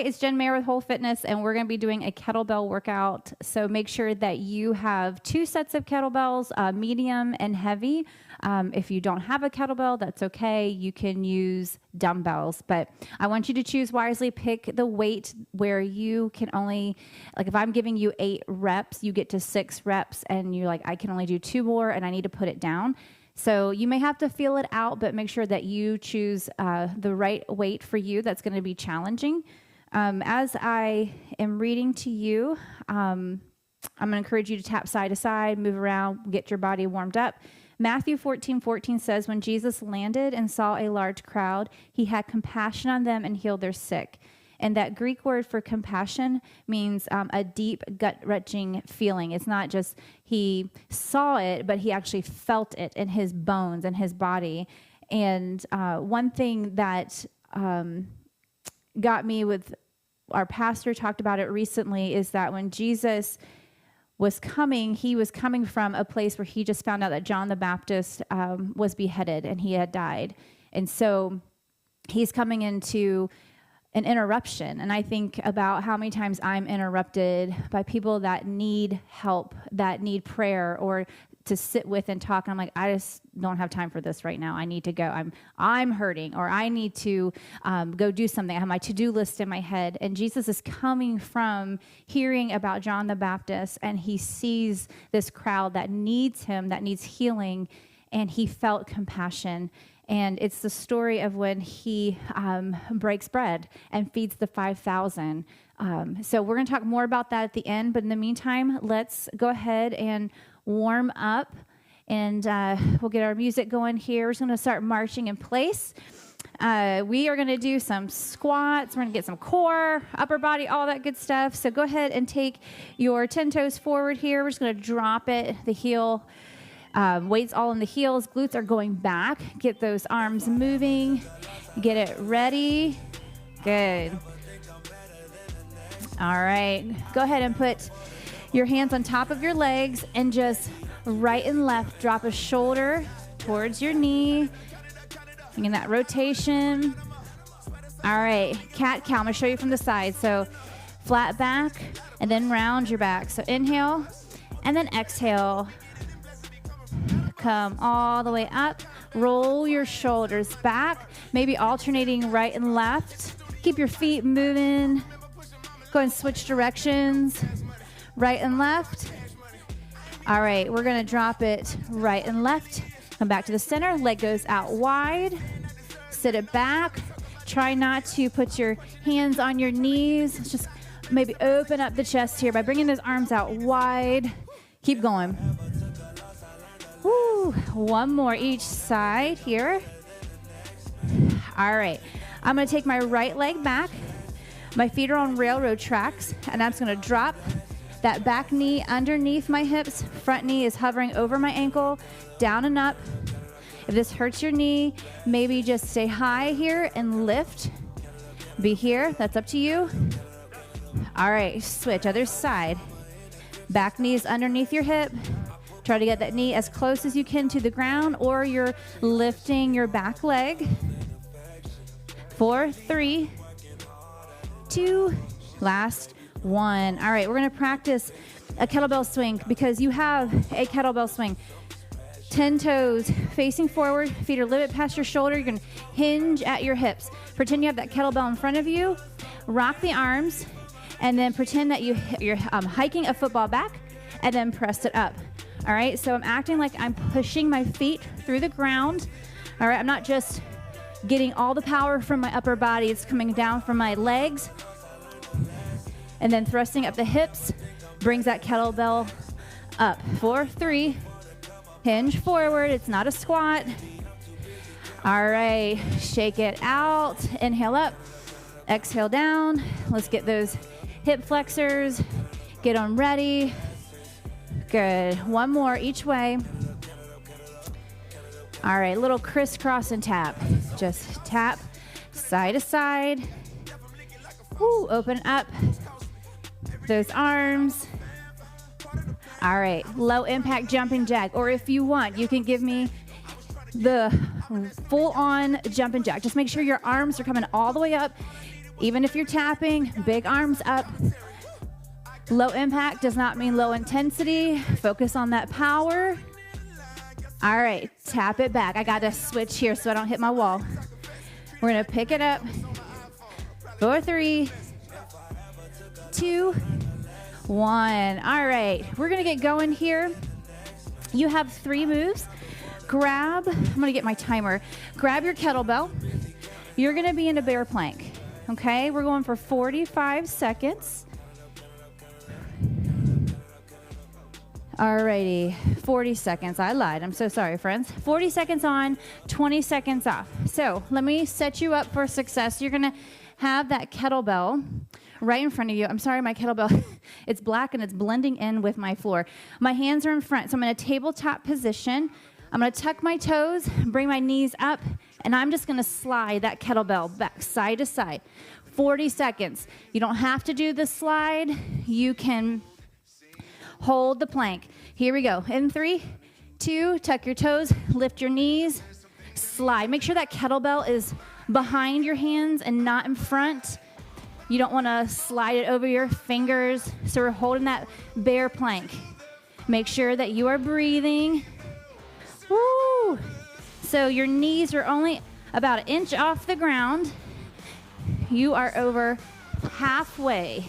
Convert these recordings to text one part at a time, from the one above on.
It's Jenn Mayer with Whole Fitness, and we're going to be doing a kettlebell workout. So make sure that you have 2 sets of kettlebells, medium and heavy. If you don't have a kettlebell, that's okay. You can use dumbbells, but I want you to choose wisely. Pick the weight where you can only, like if I'm giving you 8 reps, you get to 6 reps, and you're like, I can only do 2 more, and I need to put it down. So you may have to feel it out, but make sure that you choose the right weight for you that's going to be challenging. As I am reading to you, I'm going to encourage you to tap side to side, move around, get your body warmed up. Matthew 14:14 says, when Jesus landed and saw a large crowd, he had compassion on them and healed their sick. And that Greek word for compassion means a deep, gut-wrenching feeling. It's not just he saw it, but he actually felt it in his bones and his body. And one thing that got me with our pastor talked about it recently is that when Jesus was coming, he was coming from a place where he just found out that John the Baptist was beheaded and he had died. And so he's coming into an interruption. And I think about how many times I'm interrupted by people that need help, that need prayer, or to sit with and talk. And I'm like, I just don't have time for this right now. I need to go. I'm hurting, or I need to go do something. I have my to-do list in my head. And Jesus is coming from hearing about John the Baptist, and he sees this crowd that needs him, that needs healing, and he felt compassion. And it's the story of when he breaks bread and feeds the 5,000. So we're going to talk more about that at the end. But in the meantime, let's go ahead and warm up, and we'll get our music going here. We're just going to start marching in place. We are going to do some squats. We're going to get some core, upper body, all that good stuff. So go ahead and take your 10 toes forward here. We're just going to drop it, the heel. Weights all in the heels. Glutes are going back. Get those arms moving. Get it ready. Good. All right. Go ahead and put your hands on top of your legs and just right and left. Drop a shoulder towards your knee. Getting that rotation. All right. Cat cow. I'm going to show you from the side. So flat back and then round your back. So inhale and then exhale. Come all the way up. Roll your shoulders back. Maybe alternating right and left. Keep your feet moving. Go and switch directions. Right and left. All right, we're going to drop it right and left. Come back to the center. Leg goes out wide. Sit it back. Try not to put your hands on your knees. Just maybe open up the chest here by bringing those arms out wide. Keep going. Woo. One more each side here. All right. I'm going to take my right leg back. My feet are on railroad tracks, and I'm just going to drop that back knee underneath my hips. Front knee is hovering over my ankle, down and up. If this hurts your knee, maybe just stay high here and lift. Be here. That's up to you. All right. Switch. Other side. Back knee is underneath your hip. Try to get that knee as close as you can to the ground, or you're lifting your back leg. 4, 3, 2, last 1. All right, we're going to practice a kettlebell swing because you have a kettlebell swing. 10 toes facing forward, feet are lifted past your shoulder. You're going to hinge at your hips. Pretend you have that kettlebell in front of you. Rock the arms, and then pretend that you're hiking a football back, and then press it up. All right, so I'm acting like I'm pushing my feet through the ground. All right, I'm not just getting all the power from my upper body. It's coming down from my legs. And then thrusting up the hips brings that kettlebell up. 4, 3, hinge forward. It's not a squat. All right, shake it out. Inhale up, exhale down. Let's get those hip flexors. Get them ready. Good. One more each way. All right, little crisscross and tap. Just tap side to side. Woo, open up those arms. All right, low impact jumping jack. Or if you want, you can give me the full on jumping jack. Just make sure your arms are coming all the way up. Even if you're tapping, big arms up. Low impact does not mean low intensity. Focus on that power. All right, tap it back. I got to switch here so I don't hit my wall. We're going to pick it up. 4, 3, 2, 1. All right, we're going to get going here. You have 3 moves. I'm going to get my timer. Grab your kettlebell. You're going to be in a bear plank. Okay, we're going for 45 seconds. Alrighty, 40 seconds. I lied. I'm so sorry, friends. 40 seconds on, 20 seconds off. So let me set you up for success. You're going to have that kettlebell right in front of you. I'm sorry, my kettlebell, it's black and it's blending in with my floor. My hands are in front, so I'm in a tabletop position. I'm going to tuck my toes, bring my knees up, and I'm just going to slide that kettlebell back side to side. 40 seconds. You don't have to do the slide. You can hold the plank. Here we go. In 3, 2, tuck your toes, lift your knees, slide. Make sure that kettlebell is behind your hands and not in front. You don't want to slide it over your fingers. So we're holding that bear plank. Make sure that you are breathing. Woo! So your knees are only about 1 inch off the ground. You are over halfway.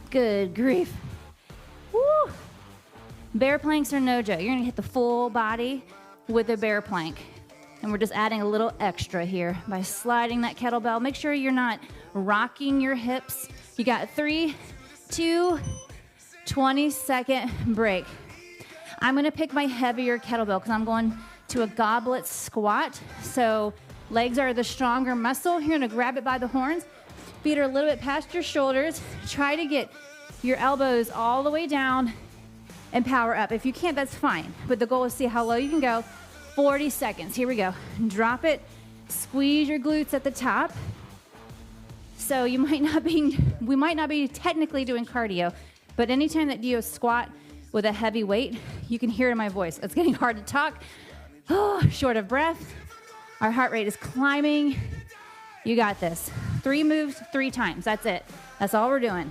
Good grief. Woo! Bear planks are no joke. You're going to hit the full body with a bear plank. And we're just adding a little extra here by sliding that kettlebell. Make sure you're not rocking your hips. You got 3, 2, 20-second break. I'm going to pick my heavier kettlebell because I'm going to a goblet squat. So legs are the stronger muscle. You're going to grab it by the horns. Feet are a little bit past your shoulders. Try to get your elbows all the way down and power up. If you can't, that's fine. But the goal is to see how low you can go. 40 seconds. Here we go. Drop it. Squeeze your glutes at the top. So we might not be technically doing cardio, but anytime that you squat with a heavy weight, you can hear it in my voice. It's getting hard to talk. Oh, short of breath. Our heart rate is climbing. You got this. 3 moves, 3 times. That's it. That's all we're doing.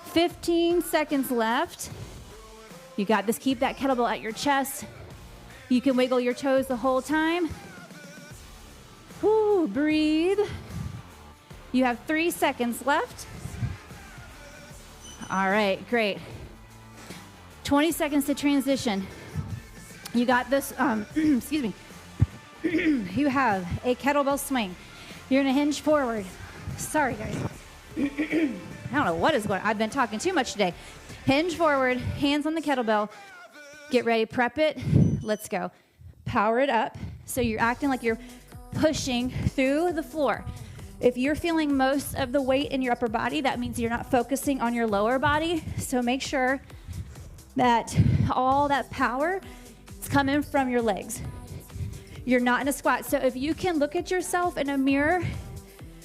15 seconds left. You got this. Keep that kettlebell at your chest. You can wiggle your toes the whole time. Whoo, breathe. You have 3 seconds left. All right, great. 20 seconds to transition. You got this, excuse me. You have a kettlebell swing. You're gonna hinge forward. Sorry, guys. I don't know what is going on. I've been talking too much today. Hinge forward, hands on the kettlebell. Get ready, prep it. Let's go. Power it up. So you're acting like you're pushing through the floor. If you're feeling most of the weight in your upper body, that means you're not focusing on your lower body. So make sure that all that power is coming from your legs. You're not in a squat. So if you can look at yourself in a mirror,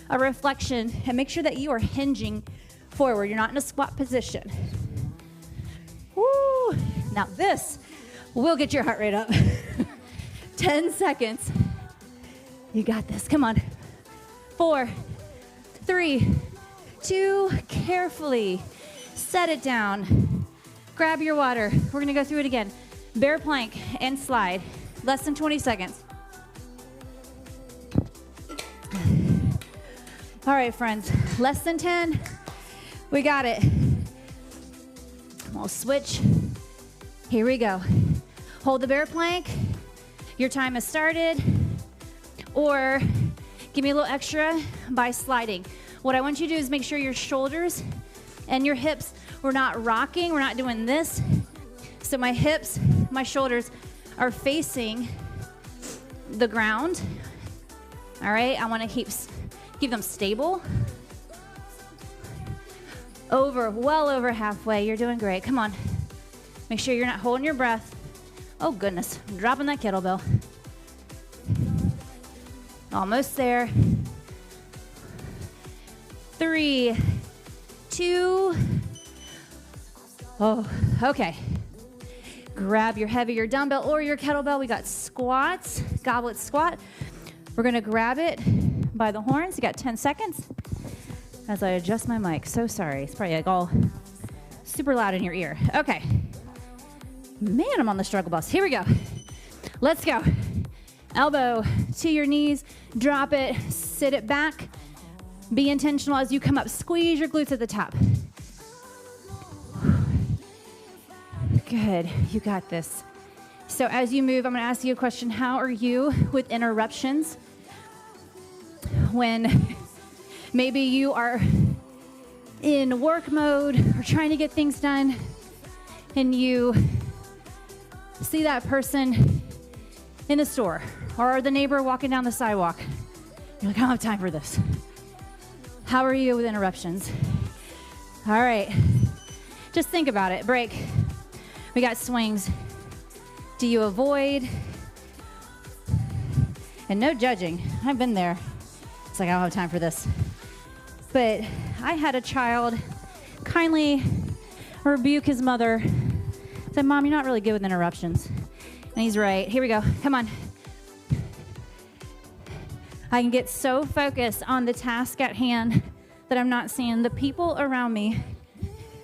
a reflection, and make sure that you are hinging forward. You're not in a squat position. Woo! Now this will get your heart rate up. 10 seconds. You got this. Come on. 4, 3, 2, carefully set it down. Grab your water. We're going to go through it again. Bear plank and slide. Less than 20 seconds. All right, friends. Less than 10. We got it. We'll switch. Here we go. Hold the bear plank. Your time has started. Or give me a little extra by sliding. What I want you to do is make sure your shoulders and your hips, we're not rocking, we're not doing this. So my hips, my shoulders are facing the ground. All right, I want to keep them stable. Well over halfway. You're doing great. Come on. Make sure you're not holding your breath. Oh goodness, I'm dropping that kettlebell. Almost there. 3, 2. Oh, okay. Grab your heavier dumbbell or your kettlebell. We got squats, goblet squat. We're gonna grab it by the horns. You got 10 seconds as I adjust my mic. So sorry. It's probably like all super loud in your ear. Okay. Man, I'm on the struggle bus. Here we go. Let's go. Elbow to your knees. Drop it. Sit it back. Be intentional as you come up. Squeeze your glutes at the top. Good. You got this. So as you move, I'm going to ask you a question. How are you with interruptions? When maybe you are in work mode or trying to get things done and you see that person in the store or the neighbor walking down the sidewalk. You're like, I don't have time for this. How are you with interruptions? All right. Just think about it. Break. We got swings. Do you avoid? And no judging. I've been there. It's like, I don't have time for this. But I had a child kindly rebuke his mother. Said, Mom, you're not really good with interruptions. And he's right. Here we go. Come on. I can get so focused on the task at hand that I'm not seeing the people around me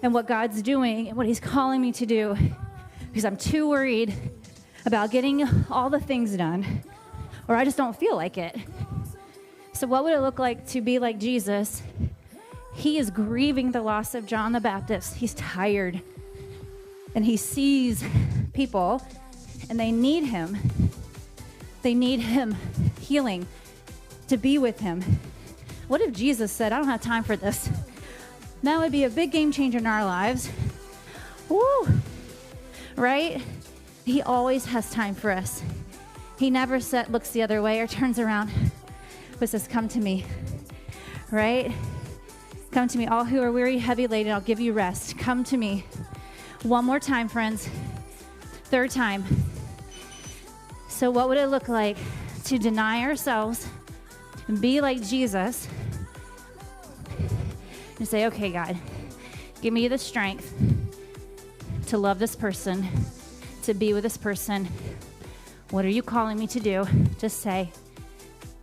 and what God's doing and what he's calling me to do because I'm too worried about getting all the things done, or I just don't feel like it. So what would it look like to be like Jesus? He is grieving the loss of John the Baptist. He's tired, and he sees people, and they need him. They need him healing, to be with him. What if Jesus said, I don't have time for this? That would be a big game changer in our lives. Woo! Right? He always has time for us. He never looks the other way or turns around, but says, come to me. Right? Come to me, all who are weary, heavy laden, I'll give you rest. Come to me. One more time, friends. Third time. So what would it look like to deny ourselves and be like Jesus and say, okay, God, give me the strength to love this person, to be with this person. What are you calling me to do? Just say.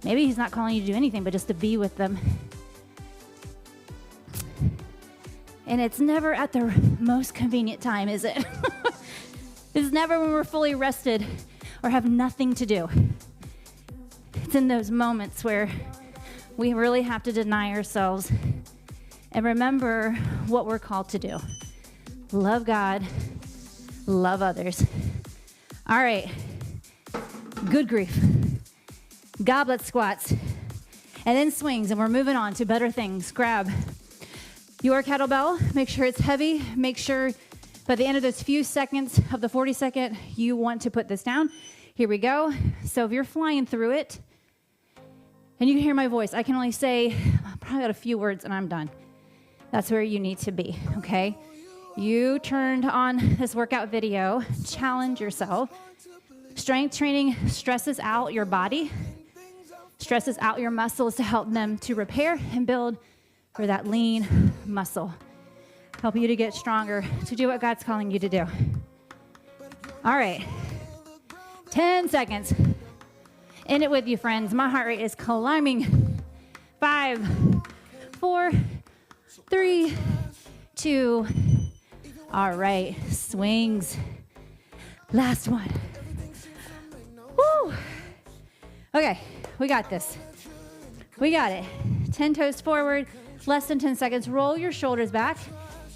Maybe he's not calling you to do anything, but just to be with them. And it's never at the most convenient time, is it? It's never when we're fully rested or have nothing to do. It's in those moments where we really have to deny ourselves and remember what we're called to do. Love God, love others. All right, good grief. Goblet squats, and then swings, and we're moving on to better things. Grab your kettlebell, make sure it's heavy, make sure by the end of those few seconds of the 40-second, you want to put this down. Here we go. So if you're flying through it, and you can hear my voice, I can only say probably about a few words and I'm done. That's where you need to be, okay? You turned on this workout video, challenge yourself. Strength training stresses out your body, stresses out your muscles to help them to repair and build for that lean muscle. Help you to get stronger, to do what God's calling you to do. All right, 10 seconds. In it with you, friends. My heart rate is climbing. 5, 4, 3, 2. All right, swings. Last one. Woo. Okay, we got this. We got it. 10 toes forward, less than 10 seconds. Roll your shoulders back.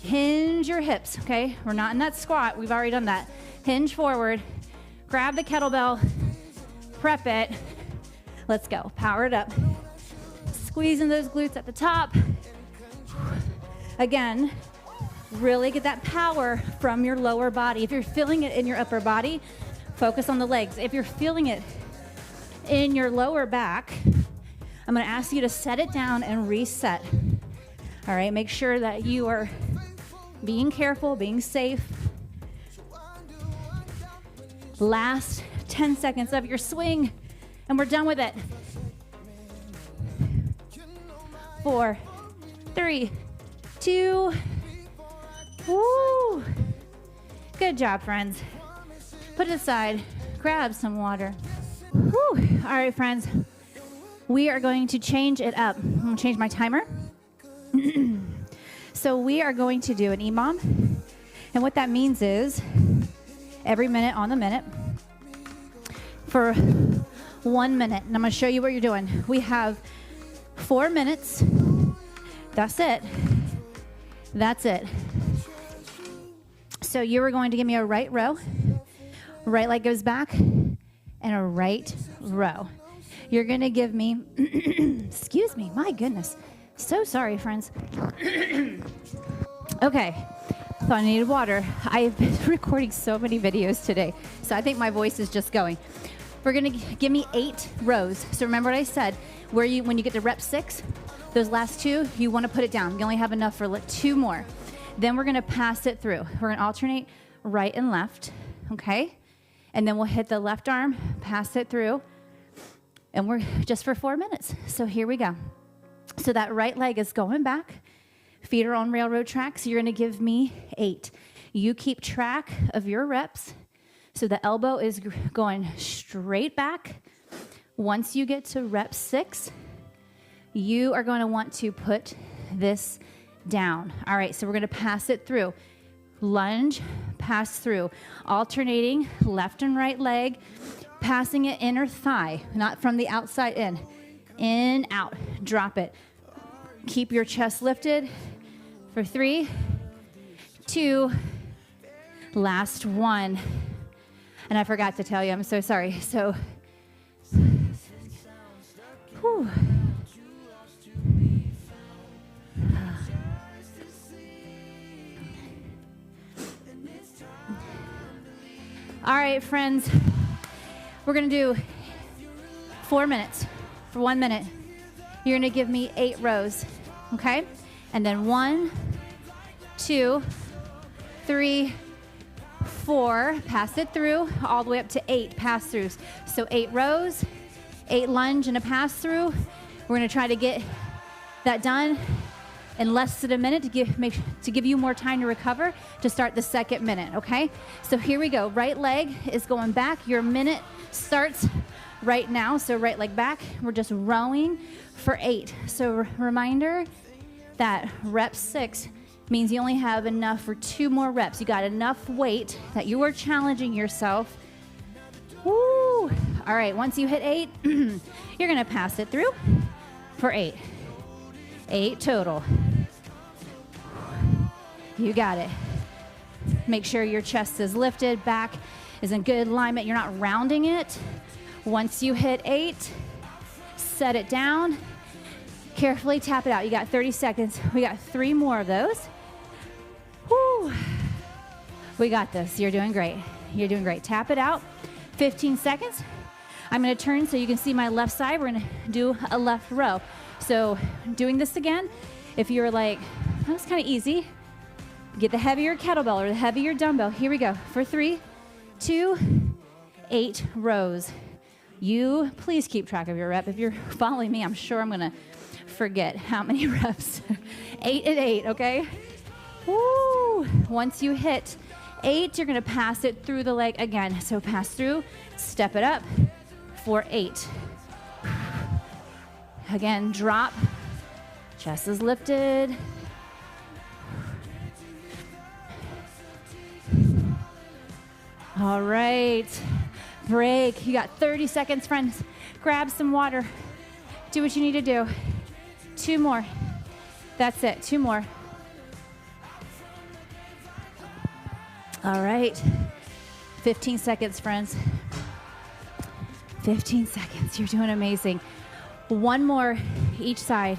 Hinge your hips, okay? We're not in that squat. We've already done that. Hinge forward. Grab the kettlebell. Prep it. Let's go. Power it up. Squeezing those glutes at the top. Again, really get that power from your lower body. If you're feeling it in your upper body, focus on the legs. If you're feeling it in your lower back, I'm going to ask you to set it down and reset. All right, make sure that you are being careful, being safe. Last 10 seconds of your swing, and we're done with it. 4, 3, 2. Woo! Good job, friends. Put it aside. Grab some water. Woo! All right, friends. we are going to change it up. I'm going to change my timer. So we are going to do an EMOM. And what that means is every minute on the minute for 1 minute. And I'm going to show you what you're doing. We have 4 minutes. That's it. That's it. So you are going to give me a right row. Right leg goes back and a right row. You're going to give me, excuse me, my goodness. So sorry, friends. Okay. Thought I needed water. I've been recording so many videos today, so I think my voice is just going. We're going to give me 8 rows. So remember what I said, when you get to rep 6, those last 2, you want to put it down. You only have enough for 2 more. Then we're going to pass it through. We're going to alternate right and left, okay? And then we'll hit the left arm, pass it through, and we're just for 4 minutes. So here we go. So that right leg is going back. Feet are on railroad tracks. You're going to give me 8. You keep track of your reps. So the elbow is going straight back. Once you get to rep 6, you are going to want to put this down. All right, so we're going to pass it through. Lunge, pass through. Alternating left and right leg, passing it inner thigh, not from the outside in. In, out, drop it. Keep your chest lifted for 3, 2, last 1. And I forgot to tell you, I'm so sorry. So, whew. All right, friends, we're going to do 4 minutes for 1 minute. You're going to give me 8 rows, okay? And then 1, 2, 3, 4, pass it through, all the way up to 8 pass-throughs. So 8 rows, 8 lunge and a pass-through. We're going to try to get that done in less than a minute to give you more time to recover to start the second minute, okay? So here we go. Right leg is going back. Your minute starts right now. So right leg back. We're just rowing for 8. So reminder that rep 6 means you only have enough for 2 more reps. You got enough weight that you are challenging yourself. Woo! All right, once you hit 8, you're gonna pass it through for 8. 8 total. You got it. Make sure your chest is lifted, back is in good alignment. You're not rounding it. Once you hit 8, set it down. Carefully tap it out. You got 30 seconds. We got 3 more of those. Woo. We got this. You're doing great. You're doing great. Tap it out. 15 seconds. I'm going to turn so you can see my left side. We're going to do a left row. So doing this again, if you're like, that was kind of easy, get the heavier kettlebell or the heavier dumbbell. Here we go. For 3, 2, 8 rows. You please keep track of your rep. If you're following me, I'm sure I'm going to forget how many reps. 8 and 8, okay? Woo! Once you hit 8, you're going to pass it through the leg again. So pass through, step it up for 8. Again, drop. Chest is lifted. All right. Break. You got 30 seconds, friends. Grab some water. Do what you need to do. 2 more. That's it. 2 more. All right. 15 seconds, friends. 15 seconds. You're doing amazing. 1 more each side.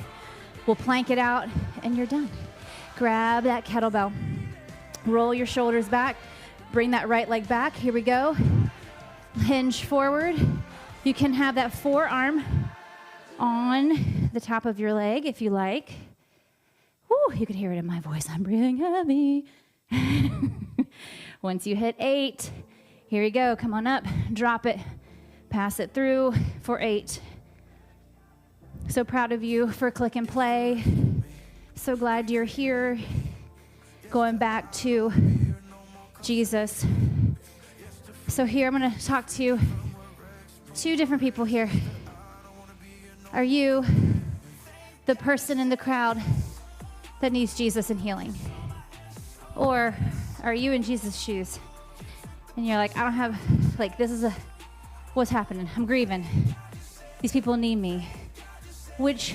We'll plank it out and you're done. Grab that kettlebell. Roll your shoulders back. Bring that right leg back. Here we go. Hinge forward. You can have that forearm on the top of your leg if you like. Woo, you can hear it in my voice. I'm breathing heavy. Once you hit 8, here we go. Come on up. Drop it. Pass it through for 8. So proud of you for click and play. So glad you're here. Going back to Jesus. So here I'm going to talk to 2 different people here. Are you the person in the crowd that needs Jesus and healing? Or are you in Jesus' shoes? And you're like, I don't have, like, what's happening? I'm grieving. These people need me. Which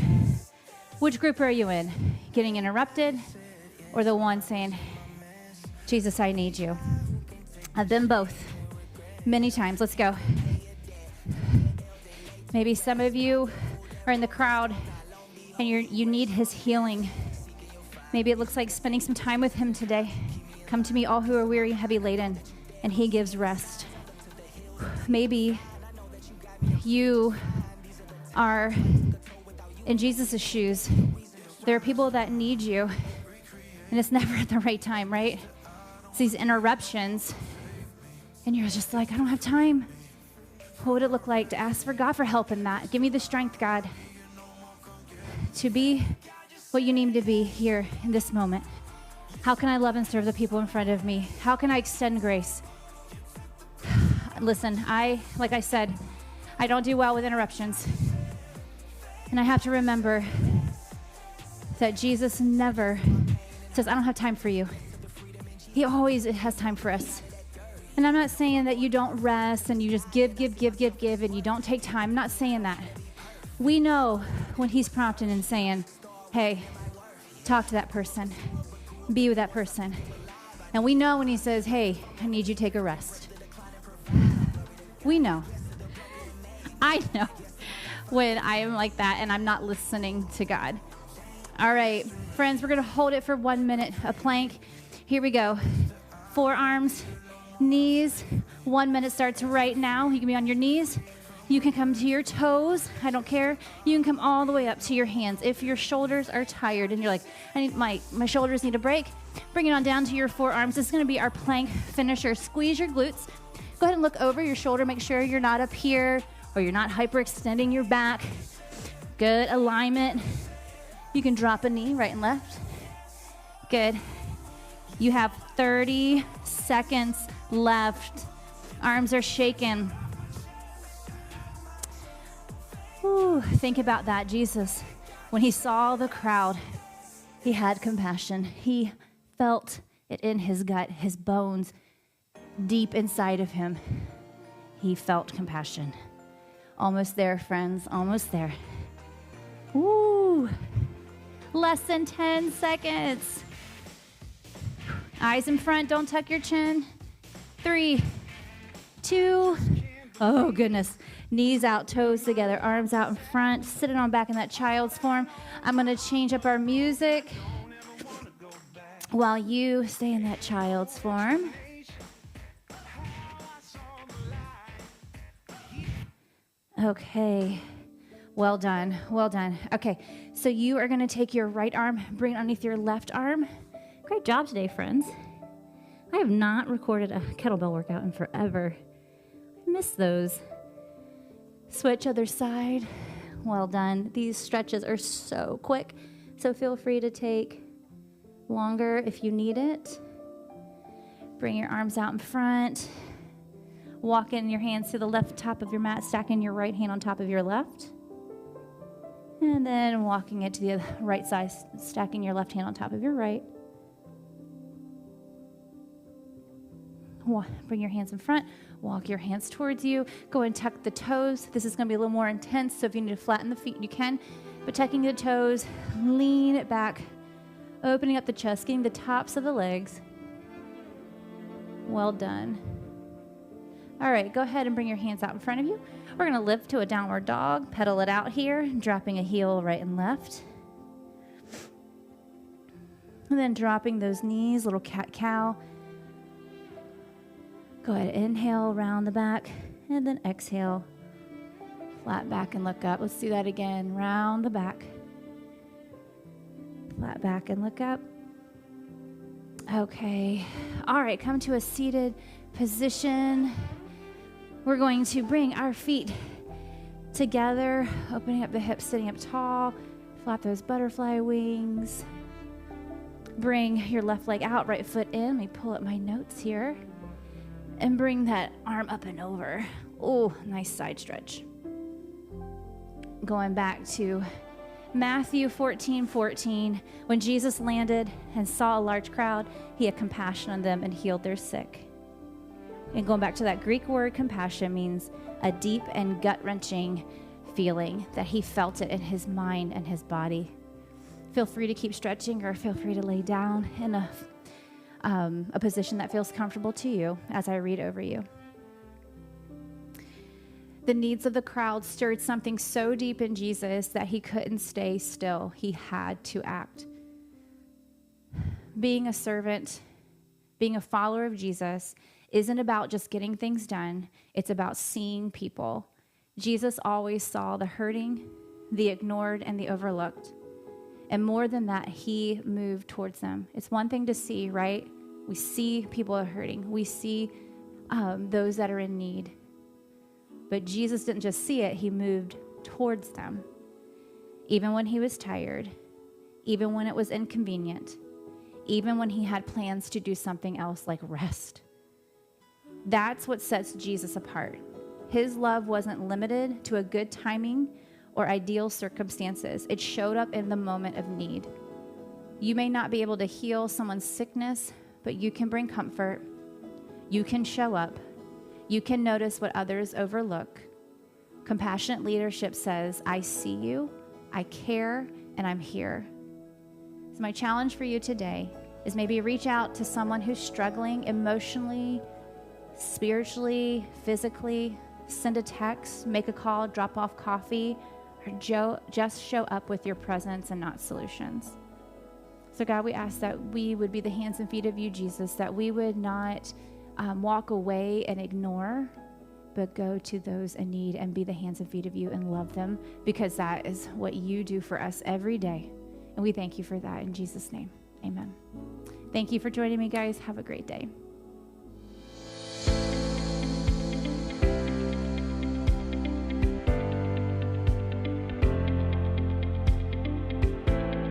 group are you in? Getting interrupted, or the one saying, Jesus, I need you? I've been both many times. Let's go. Maybe some of you are in the crowd and you need his healing. Maybe it looks like spending some time with him today. Come to me, all who are weary and heavy laden, and he gives rest. Maybe you are in Jesus' shoes. There are people that need you, and it's never at the right time, right? It's these interruptions, and you're just like, I don't have time. What would it look like to ask for God for help in that? Give me the strength, God, to be what you need me to be here in this moment. How can I love and serve the people in front of me? How can I extend grace? Listen, like I said, I don't do well with interruptions. And I have to remember that Jesus never says, I don't have time for you. He always has time for us. And I'm not saying that you don't rest and you just give, and you don't take time. I'm not saying that. We know when he's prompting and saying, hey, talk to that person, be with that person. And we know when he says, hey, I need you to take a rest. We know. I know when I am like that and I'm not listening to God. All right, friends, we're going to hold it for 1 minute, a plank. Here we go. Forearms, knees. 1 minute starts right now. You can be on your knees. You can come to your toes. I don't care. You can come all the way up to your hands. If your shoulders are tired and you're like, my shoulders need a break, bring it on down to your forearms. This is going to be our plank finisher. Squeeze your glutes. Go ahead and look over your shoulder. Make sure you're not up here or you're not hyperextending your back. Good alignment. You can drop a knee right and left. Good. You have 30 seconds left. Arms are shaking. Ooh, think about that. Jesus, when he saw the crowd, he had compassion. He felt it in his gut, his bones, deep inside of him. He felt compassion. Almost there, friends, almost there. Ooh, less than 10 seconds. Eyes in front, don't tuck your chin. 3, 2, oh goodness. Knees out, toes together, arms out in front, sitting on back in that child's form. I'm gonna change up our music while you stay in that child's form. Okay, well done, well done. Okay, so you are gonna take your right arm, bring it underneath your left arm. Great job today, friends. I have not recorded a kettlebell workout in forever. I miss those. Switch other side. Well done. These stretches are so quick, so feel free to take longer if you need it. Bring your arms out in front. Walk in your hands to the left top of your mat, stacking your right hand on top of your left. And then walking it to the right side, stacking your left hand on top of your right. Bring your hands in front. Walk your hands towards you. Go and tuck the toes. This is going to be a little more intense, so if you need to flatten the feet, you can. But tucking the toes, lean it back, opening up the chest, getting the tops of the legs. Well done. All right, go ahead and bring your hands out in front of you. We're going to lift to a downward dog. Pedal it out here, dropping a heel right and left. And then dropping those knees, little cat-cow. Go ahead, inhale, round the back, and then exhale, flat back and look up. Let's do that again. Round the back, flat back and look up. Okay. All right, come to a seated position. We're going to bring our feet together, opening up the hips, sitting up tall. Flap those butterfly wings. Bring your left leg out, right foot in. Let me pull up my notes here. And bring that arm up and over. Oh, nice side stretch. Going back to Matthew 14:14, when Jesus landed and saw a large crowd, he had compassion on them and healed their sick. And going back to that Greek word, compassion means a deep and gut-wrenching feeling that he felt it in his mind and his body. Feel free to keep stretching, or feel free to lay down in a position that feels comfortable to you as I read over you. The needs of the crowd stirred something so deep in Jesus that he couldn't stay still. He had to act. Being a servant, being a follower of Jesus, isn't about just getting things done. It's about seeing people. Jesus always saw the hurting, the ignored, and the overlooked. And more than that, he moved towards them. It's one thing to see, right? We see people are hurting. We see those that are in need. But Jesus didn't just see it, he moved towards them. Even when he was tired, even when it was inconvenient, even when he had plans to do something else like rest. That's what sets Jesus apart. His love wasn't limited to a good timing or ideal circumstances. It showed up in the moment of need. You may not be able to heal someone's sickness, but you can bring comfort. You can show up. You can notice what others overlook. Compassionate leadership says, I see you, I care, and I'm here. So my challenge for you today is maybe reach out to someone who's struggling emotionally, spiritually, physically. Send a text, make a call, drop off coffee, or just show up with your presence and not solutions. So God, we ask that we would be the hands and feet of you, Jesus, that we would not walk away and ignore, but go to those in need and be the hands and feet of you and love them, because that is what you do for us every day. And we thank you for that in Jesus' name. Amen. Thank you for joining me, guys. Have a great day.